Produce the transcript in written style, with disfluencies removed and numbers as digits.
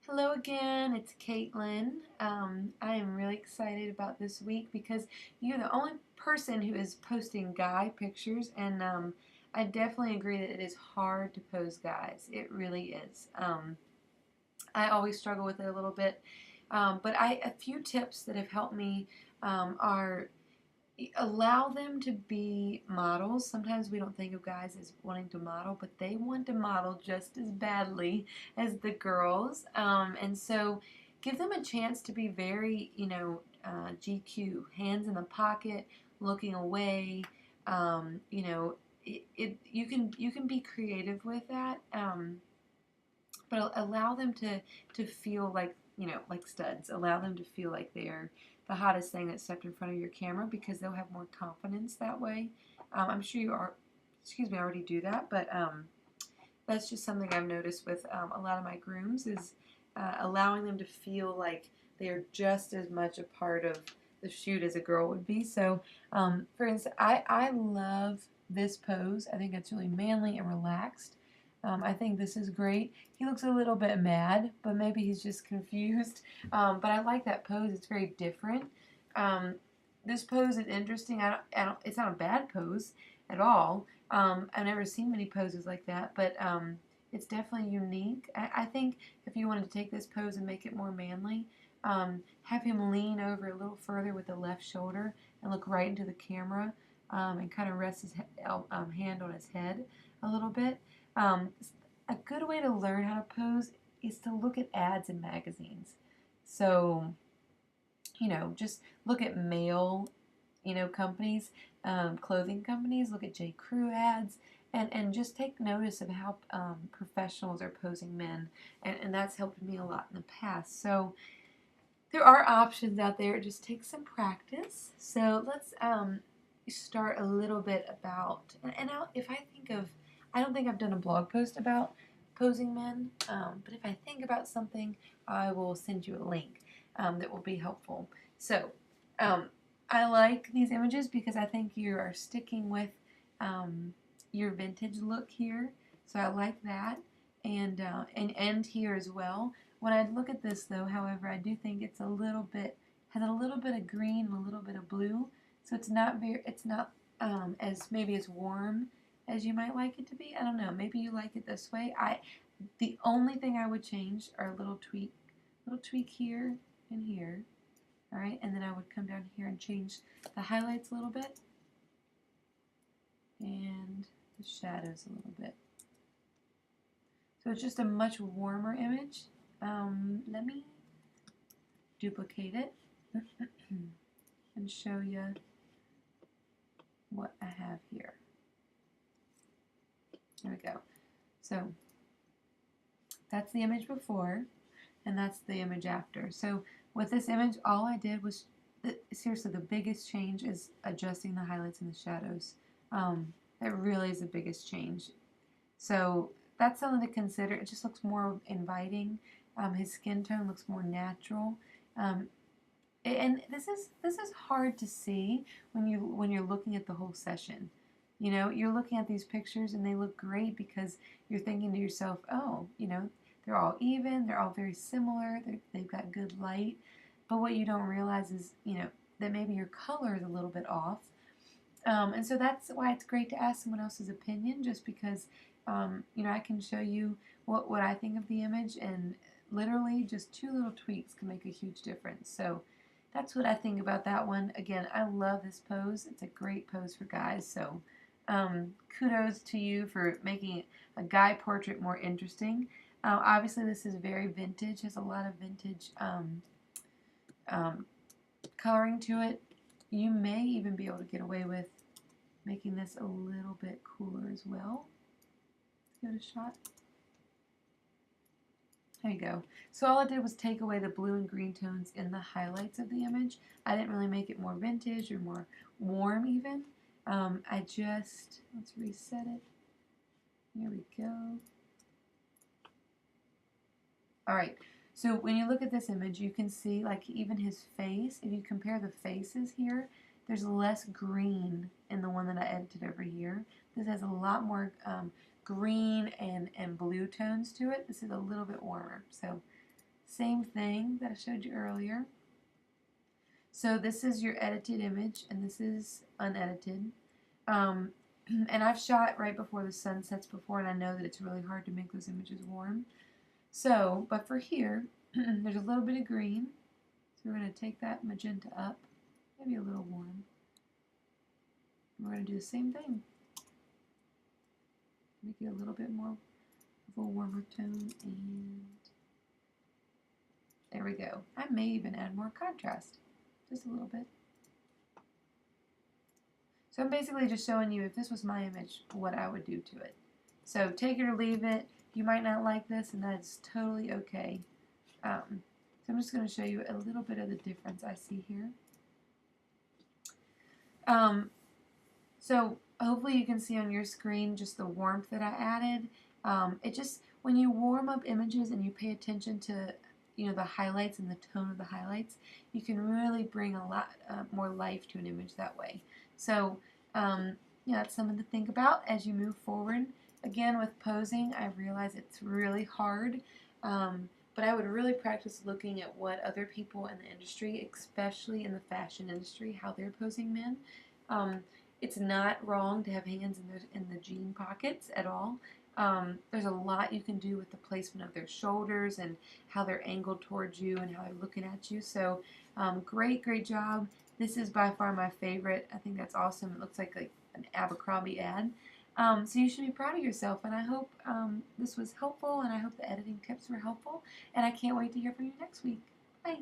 Hello again, it's Katelyn. I am really excited about this week because you're the only person who is posting guy pictures, and I definitely agree that it is hard to pose guys. It really is. I always struggle with it a little bit, but a few tips that have helped me are allow them to be models. Sometimes we don't think of guys as wanting to model, but they want to model just as badly as the girls. And so give them a chance to be very, GQ, hands in the pocket, looking away. You can be creative with that, but allow them to feel like studs. Allow them to feel like they're the hottest thing that stepped in front of your camera because they'll have more confidence that way. I'm sure you are, excuse me, already do that, but that's just something I've noticed with a lot of my grooms is allowing them to feel like they are just as much a part of the shoot as a girl would be. So, for instance, I love this pose. I think it's really manly and relaxed. I think this is great. He looks a little bit mad, but maybe he's just confused. But I like that pose. It's very different. This pose is interesting. It's not a bad pose at all. I've never seen many poses like that, but it's definitely unique. I think if you wanted to take this pose and make it more manly, have him lean over a little further with the left shoulder and look right into the camera and kind of rest his hand on his head a little bit. Um, a good way to learn how to pose is to look at ads in magazines. So, just look at male, companies, clothing companies, look at J. Crew ads, and just take notice of how professionals are posing men. And that's helped me a lot in the past. So, there are options out there. It just takes some practice. So, let's start a little bit about, if I think of, I don't think I've done a blog post about posing men, but if I think about something, I will send you a link that will be helpful. So, I like these images because I think you are sticking with your vintage look here. So I like that, and here as well. When I look at this, though, however, I do think it's a little bit has a little bit of green and a little bit of blue. So it's not as maybe as warm as you might like it to be. I don't know. Maybe you like it this way. The only thing I would change are a little tweak here and here. All right, and then I would come down here and change the highlights a little bit and the shadows a little bit. So it's just a much warmer image. Let me duplicate it and show you what I have here. There we go. So that's the image before, and that's the image after. So with this image, all I did was, seriously, the biggest change is adjusting the highlights and the shadows. That really is the biggest change. So that's something to consider. It just looks more inviting. His skin tone looks more natural. And this is hard to see when you're looking at the whole session. You're looking at these pictures and they look great because you're thinking to yourself, oh, they're all even, they're all very similar, they've got good light. But what you don't realize is, that maybe your color is a little bit off. And so that's why it's great to ask someone else's opinion, just because, I can show you what I think of the image, and literally just two little tweaks can make a huge difference. So that's what I think about that one. Again, I love this pose. It's a great pose for guys. So kudos to you for making a guy portrait more interesting. Obviously, this is very vintage. Has a lot of vintage coloring to it. You may even be able to get away with making this a little bit cooler as well. Let's give it a shot. There you go. So all I did was take away the blue and green tones in the highlights of the image. I didn't really make it more vintage or more warm even. Let's reset it. Here we go. All right. So when you look at this image, you can see like even his face, if you compare the faces here, there's less green in the one that I edited over here. This has a lot more green and blue tones to it. This is a little bit warmer. So Same thing that I showed you earlier. So this is your edited image, and this is unedited. And I've shot right before the sun sets before, and I know that it's really hard to make those images warm. So, but for here, there's a little bit of green. So we're going to take that magenta up, maybe a little warm. And we're going to do the same thing. Make it a little bit more of a warmer tone, and there we go. I may even add more contrast, just a little bit. So I'm basically just showing you, if this was my image, what I would do to it. So take it or leave it. You might not like this, and that's totally okay. So I'm just going to show you a little bit of the difference I see here. So hopefully you can see on your screen just the warmth that I added. It just, when you warm up images and you pay attention to, you know, the highlights and the tone of the highlights, you can really bring a lot more life to an image that way. So, yeah, that's something to think about as you move forward. Again, with posing, I realize it's really hard, but I would really practice looking at what other people in the industry, especially in the fashion industry, how they're posing men. It's not wrong to have hands in the jean pockets at all. There's a lot you can do with the placement of their shoulders and how they're angled towards you and how they're looking at you. So great job. This is by far my favorite. I think that's awesome. It looks like an Abercrombie ad. So you should be proud of yourself, and I hope this was helpful, and I hope the editing tips were helpful, and I can't wait to hear from you next week. Bye.